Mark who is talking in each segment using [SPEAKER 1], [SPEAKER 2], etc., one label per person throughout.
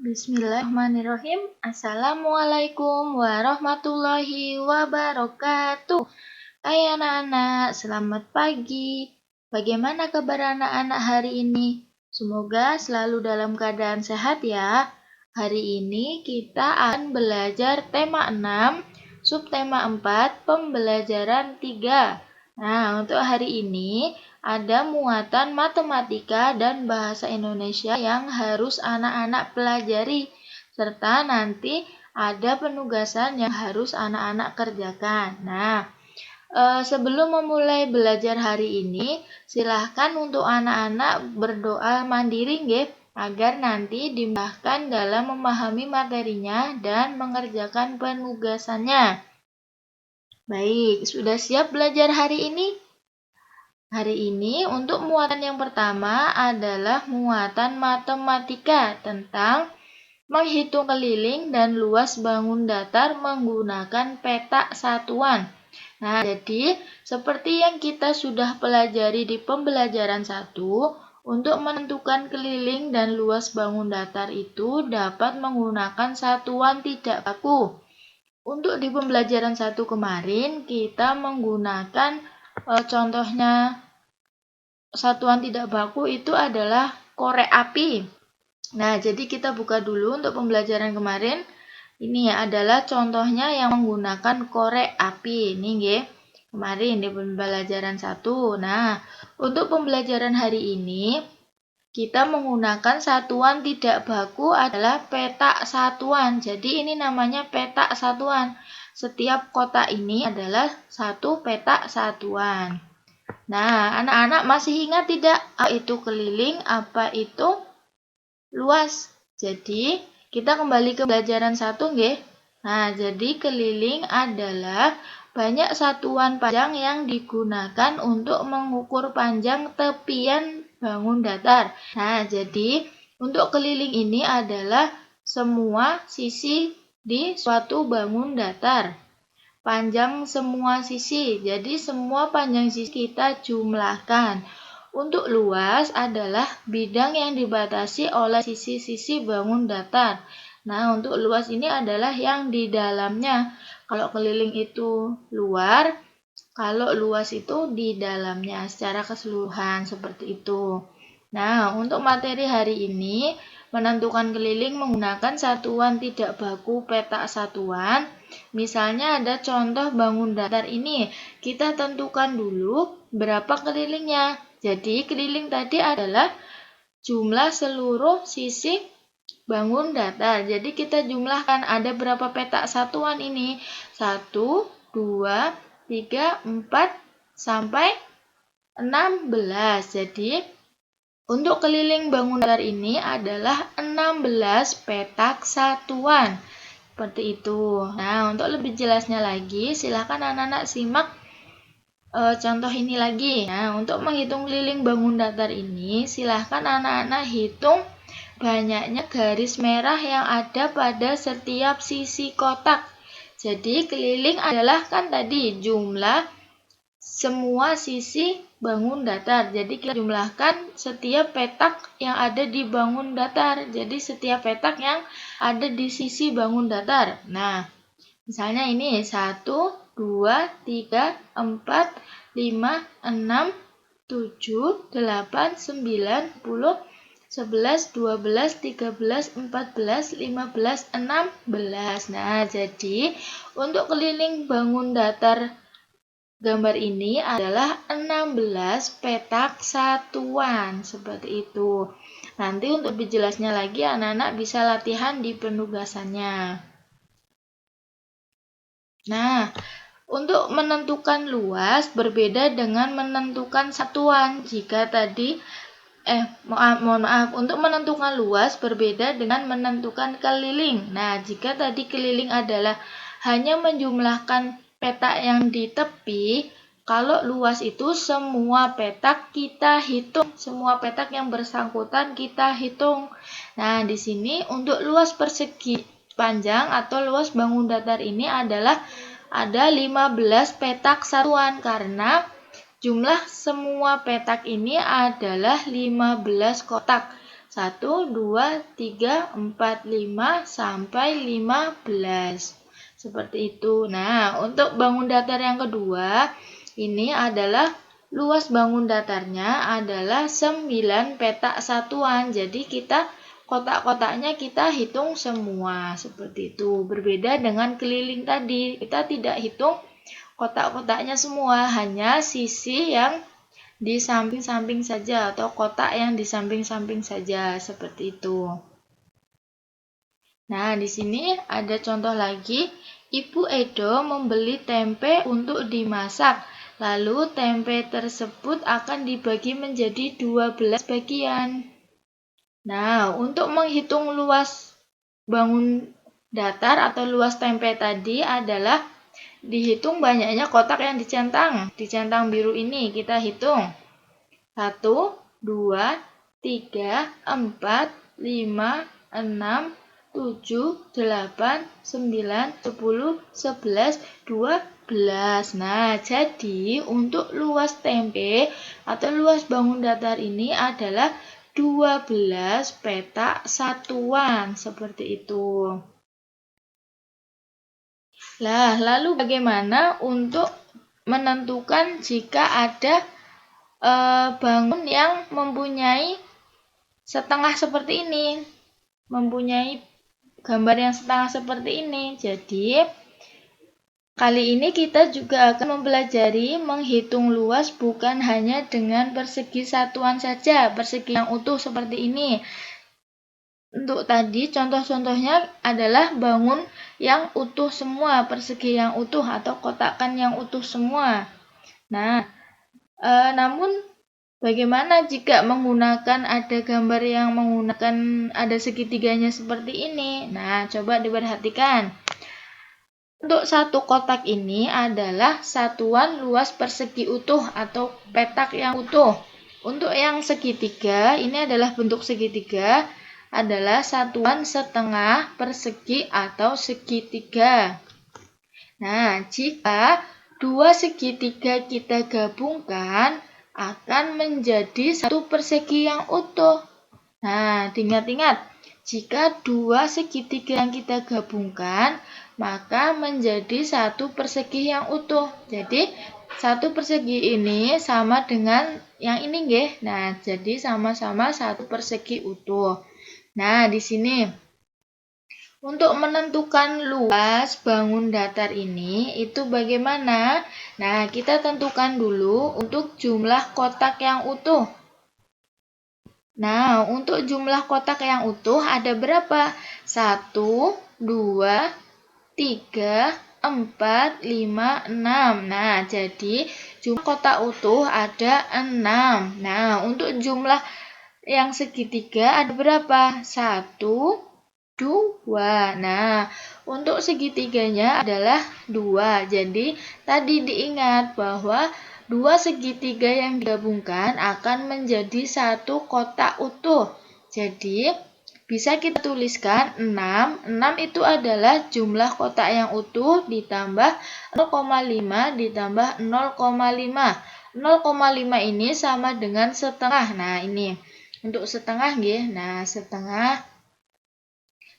[SPEAKER 1] Bismillahirrahmanirrahim. Assalamualaikum warahmatullahi wabarakatuh. Hai anak-anak, selamat pagi. Bagaimana kabar anak-anak hari ini? Semoga selalu dalam keadaan sehat ya. Hari ini kita akan belajar tema 6, subtema 4, pembelajaran 3. Nah, untuk hari ini ada muatan matematika dan bahasa Indonesia yang harus anak-anak pelajari, serta nanti ada penugasan yang harus anak-anak kerjakan. Nah, sebelum memulai belajar hari ini, silahkan untuk anak-anak berdoa mandiri nggih, agar nanti dimudahkan dalam memahami materinya dan mengerjakan penugasannya. Baik, sudah siap belajar hari ini? Hari ini untuk muatan yang pertama adalah muatan matematika tentang menghitung keliling dan luas bangun datar menggunakan peta satuan. Nah, jadi seperti yang kita sudah pelajari di pembelajaran 1, untuk menentukan keliling dan luas bangun datar itu dapat menggunakan satuan tidak baku. Untuk di pembelajaran 1 kemarin kita menggunakan contohnya satuan tidak baku itu adalah korek api. Nah, jadi kita buka dulu untuk pembelajaran kemarin. Ini ya adalah contohnya yang menggunakan korek api. Ini nggih. Kemarin di pembelajaran 1. Nah, untuk pembelajaran hari ini kita menggunakan satuan tidak baku adalah petak satuan. Jadi ini namanya petak satuan. Setiap kotak ini adalah satu petak satuan. Nah, anak-anak masih ingat tidak apa itu keliling, apa itu luas? Jadi, kita kembali ke pembelajaran 1 nggih. Nah, jadi keliling adalah banyak satuan panjang yang digunakan untuk mengukur panjang tepian bangun datar. Nah, jadi untuk keliling ini adalah semua sisi di suatu bangun datar. Panjang semua sisi, jadi semua panjang sisi kita jumlahkan. Untuk luas adalah bidang yang dibatasi oleh sisi-sisi bangun datar. Nah, untuk luas ini adalah yang di dalamnya. Kalau keliling itu luar, kalau luas itu di dalamnya secara keseluruhan seperti itu. Nah, untuk materi hari ini menentukan keliling menggunakan satuan tidak baku petak satuan. Misalnya ada contoh bangun datar ini. Kita tentukan dulu berapa kelilingnya. Jadi keliling tadi adalah jumlah seluruh sisi bangun datar. Jadi kita jumlahkan ada berapa petak satuan ini. 1, 2, 3, 4, sampai 16. Jadi untuk keliling bangun datar ini adalah 16 petak satuan. Seperti itu. Nah, untuk lebih jelasnya lagi, silakan anak-anak simak contoh ini lagi. Nah, untuk menghitung keliling bangun datar ini, silakan anak-anak hitung banyaknya garis merah yang ada pada setiap sisi kotak. Jadi, keliling adalah kan tadi jumlah semua sisi bangun datar. Jadi kita jumlahkan setiap petak yang ada di bangun datar. Jadi setiap petak yang ada di sisi bangun datar. Nah, misalnya ini 1, 2, 3, 4, 5, 6, 7, 8, 9, 10, 11, 12, 13, 14, 15, 16. Nah, jadi untuk keliling bangun datar gambar ini adalah 16 petak satuan, seperti itu. Nanti untuk lebih jelasnya lagi anak-anak bisa latihan di penugasannya. Nah, untuk menentukan luas berbeda dengan menentukan satuan. Jika tadi mohon maaf, untuk menentukan luas berbeda dengan menentukan keliling. Nah, jika tadi keliling adalah hanya menjumlahkan petak yang di tepi, kalau luas itu semua petak kita hitung, semua petak yang bersangkutan kita hitung. Nah, di sini untuk luas persegi panjang atau luas bangun datar ini adalah ada 15 petak satuan karena jumlah semua petak ini adalah 15 kotak. 1, 2, 3, 4, 5 sampai 15. Seperti itu. Nah, untuk bangun datar yang kedua, ini adalah luas bangun datarnya adalah 9 petak satuan. Jadi kita kotak-kotaknya kita hitung semua. Seperti itu. Berbeda dengan keliling tadi. Kita tidak hitung kotak-kotaknya semua, hanya sisi yang di samping-samping saja atau kotak yang di samping-samping saja, seperti itu. Nah, di sini ada contoh lagi. Ibu Edo membeli tempe untuk dimasak. Lalu tempe tersebut akan dibagi menjadi 12 bagian. Nah, untuk menghitung luas bangun datar atau luas tempe tadi adalah dihitung banyaknya kotak yang dicentang. Dicentang biru ini kita hitung. 1, 2, 3, 4, 5, 6, 7, 8, 9, 10, 11, 12. Nah, jadi untuk luas tempe atau luas bangun datar ini adalah 12 petak satuan. Seperti itu. Nah, lalu bagaimana untuk menentukan jika ada bangun yang mempunyai setengah seperti ini, mempunyai gambar yang setengah seperti ini. Jadi, kali ini kita juga akan mempelajari menghitung luas bukan hanya dengan persegi satuan saja, persegi yang utuh seperti ini. Untuk tadi contoh-contohnya adalah bangun yang utuh semua, persegi yang utuh atau kotakan yang utuh semua. Nah, namun bagaimana jika menggunakan ada gambar yang menggunakan ada segitiganya seperti ini? Nah, coba diperhatikan. Untuk satu kotak ini adalah satuan luas persegi utuh atau petak yang utuh. Untuk yang segitiga, ini adalah bentuk segitiga, adalah satuan setengah persegi atau segitiga. Nah, jika dua segitiga kita gabungkan, akan menjadi satu persegi yang utuh. Nah, ingat-ingat, jika dua segitiga yang kita gabungkan, maka menjadi satu persegi yang utuh. Jadi, satu persegi ini sama dengan yang ini, nggih. Nah, jadi sama-sama satu persegi utuh. Nah, di sini untuk menentukan luas bangun datar ini itu bagaimana? Nah, kita tentukan dulu untuk jumlah kotak yang utuh. Nah, untuk jumlah kotak yang utuh ada berapa? 1, 2, 3, 4, 5, 6. Nah, jadi jumlah kotak utuh ada 6. Nah, untuk jumlah yang segitiga ada berapa? 1, 2. Nah, untuk segitiganya adalah 2. Jadi, tadi diingat bahwa dua segitiga yang digabungkan akan menjadi satu kotak utuh. Jadi, bisa kita tuliskan 6. 6 itu adalah jumlah kotak yang utuh ditambah 0,5 ditambah 0,5. 0,5 ini sama dengan setengah. Nah, ini untuk setengah nggih. Nah, setengah.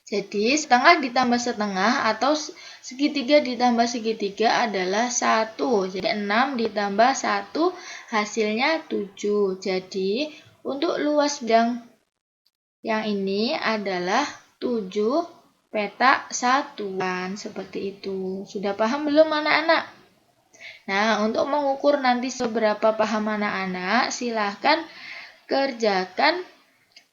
[SPEAKER 1] Jadi, setengah ditambah setengah atau segitiga ditambah segitiga adalah 1. Jadi, 6 ditambah 1 hasilnya 7. Jadi, untuk luas bidang yang ini adalah 7 petak satuan. Seperti itu. Sudah paham belum anak-anak? Nah, untuk mengukur nanti seberapa paham anak-anak, silahkan kerjakan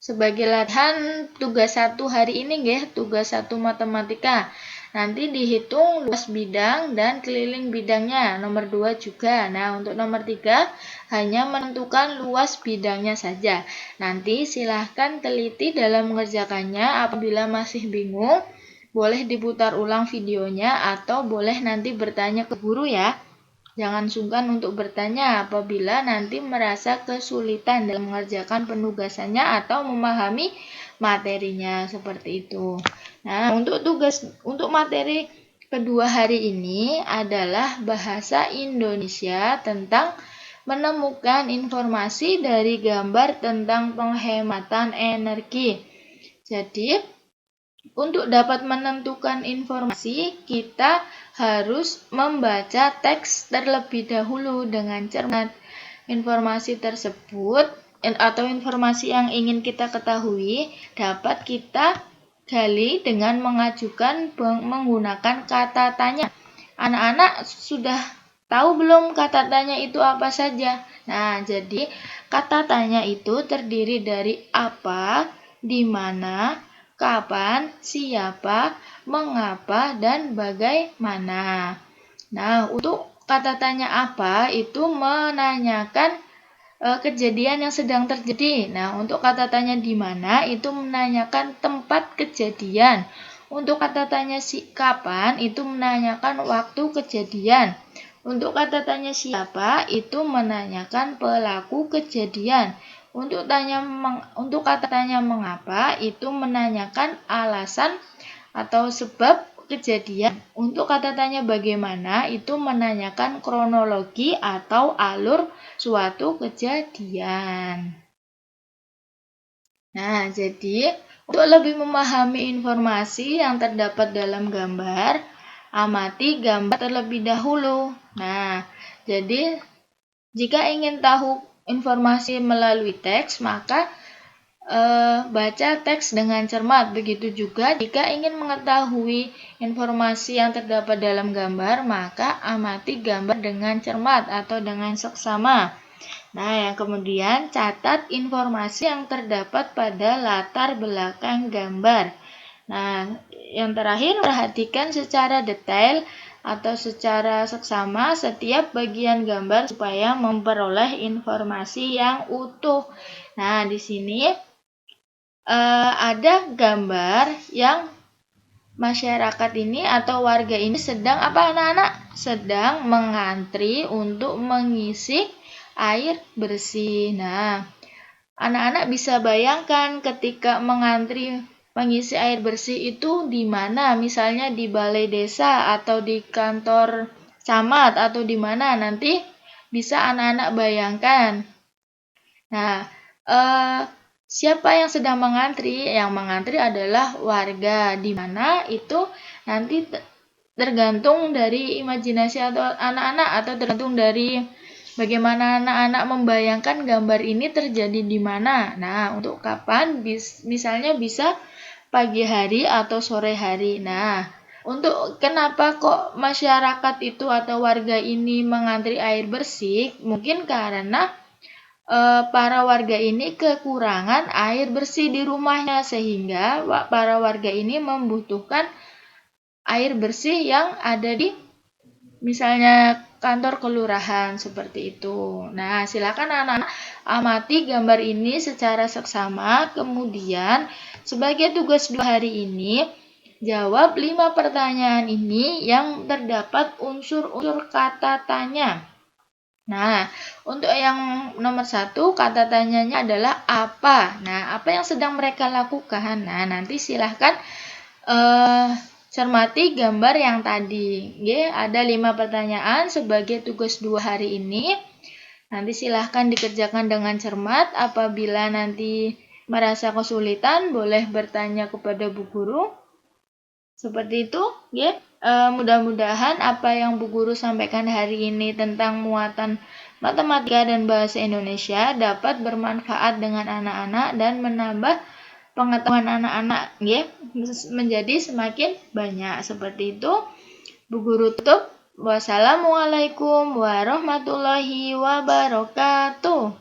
[SPEAKER 1] sebagai latihan tugas 1 hari ini nggih, tugas 1 matematika. Nanti dihitung luas bidang dan keliling bidangnya. Nomor 2 juga. Nah, untuk nomor 3 hanya menentukan luas bidangnya saja. Nanti silahkan teliti dalam mengerjakannya. Apabila masih bingung, boleh diputar ulang videonya atau boleh nanti bertanya ke guru ya. Jangan sungkan untuk bertanya apabila nanti merasa kesulitan dalam mengerjakan penugasannya atau memahami materinya seperti itu. Nah, untuk materi kedua hari ini adalah bahasa Indonesia tentang menemukan informasi dari gambar tentang penghematan energi. Jadi, untuk dapat menentukan informasi, kita harus membaca teks terlebih dahulu dengan cermat. Informasi tersebut atau informasi yang ingin kita ketahui dapat kita gali dengan menggunakan kata tanya. Anak-anak sudah tahu belum kata tanya itu apa saja? Nah, jadi kata tanya itu terdiri dari apa, di mana, kapan, siapa, mengapa, dan bagaimana. Nah, untuk kata tanya apa itu menanyakan kejadian yang sedang terjadi. Nah, untuk kata tanya di mana itu menanyakan tempat kejadian. Untuk kata tanya kapan itu menanyakan waktu kejadian. Untuk kata tanya siapa itu menanyakan pelaku kejadian. Untuk kata tanya mengapa itu menanyakan alasan atau sebab kejadian. Untuk kata tanya bagaimana itu menanyakan kronologi atau alur suatu kejadian. Nah, jadi untuk lebih memahami informasi yang terdapat dalam gambar, amati gambar terlebih dahulu. Nah, jadi jika ingin tahu informasi melalui teks, maka baca teks dengan cermat. Begitu juga jika ingin mengetahui informasi yang terdapat dalam gambar, maka amati gambar dengan cermat atau dengan seksama. Nah, yang kemudian catat informasi yang terdapat pada latar belakang gambar. Nah, yang terakhir perhatikan secara detail atau secara seksama setiap bagian gambar supaya memperoleh informasi yang utuh. Nah, di sini ada gambar yang masyarakat ini atau warga ini sedang apa anak-anak? Sedang mengantri untuk mengisi air bersih. Nah, anak-anak bisa bayangkan ketika mengantri mengisi air bersih itu di mana? Misalnya di balai desa atau di kantor camat atau di mana? Nanti bisa anak-anak bayangkan. Nah, siapa yang sedang mengantri? Yang mengantri adalah warga, di mana itu nanti tergantung dari imajinasi atau anak-anak atau tergantung dari bagaimana anak-anak membayangkan gambar ini terjadi di mana. Nah, untuk kapan? Misalnya bisa pagi hari atau sore hari. Nah, untuk kenapa kok masyarakat itu atau warga ini mengantri air bersih? Mungkin karena para warga ini kekurangan air bersih di rumahnya sehingga para warga ini membutuhkan air bersih yang ada di misalnya kantor kelurahan seperti itu. Nah, silakan anak-anak amati gambar ini secara seksama. Kemudian sebagai tugas 2 hari ini jawab 5 pertanyaan ini yang terdapat unsur-unsur kata tanya. Nah, untuk yang nomor 1 kata tanyanya adalah apa. Nah, apa yang sedang mereka lakukan? Nah, nanti silahkan cermati gambar yang tadi. Ada 5 pertanyaan sebagai tugas 2 hari ini. Nanti silahkan dikerjakan dengan cermat. Apabila nanti merasa kesulitan, boleh bertanya kepada Bu Guru. Seperti itu, mudah-mudahan apa yang Bu Guru sampaikan hari ini tentang muatan matematika dan bahasa Indonesia dapat bermanfaat dengan anak-anak dan menambah pengetahuan anak-anak menjadi semakin banyak. Seperti itu, Bu Guru tutup. Wassalamualaikum warahmatullahi wabarakatuh.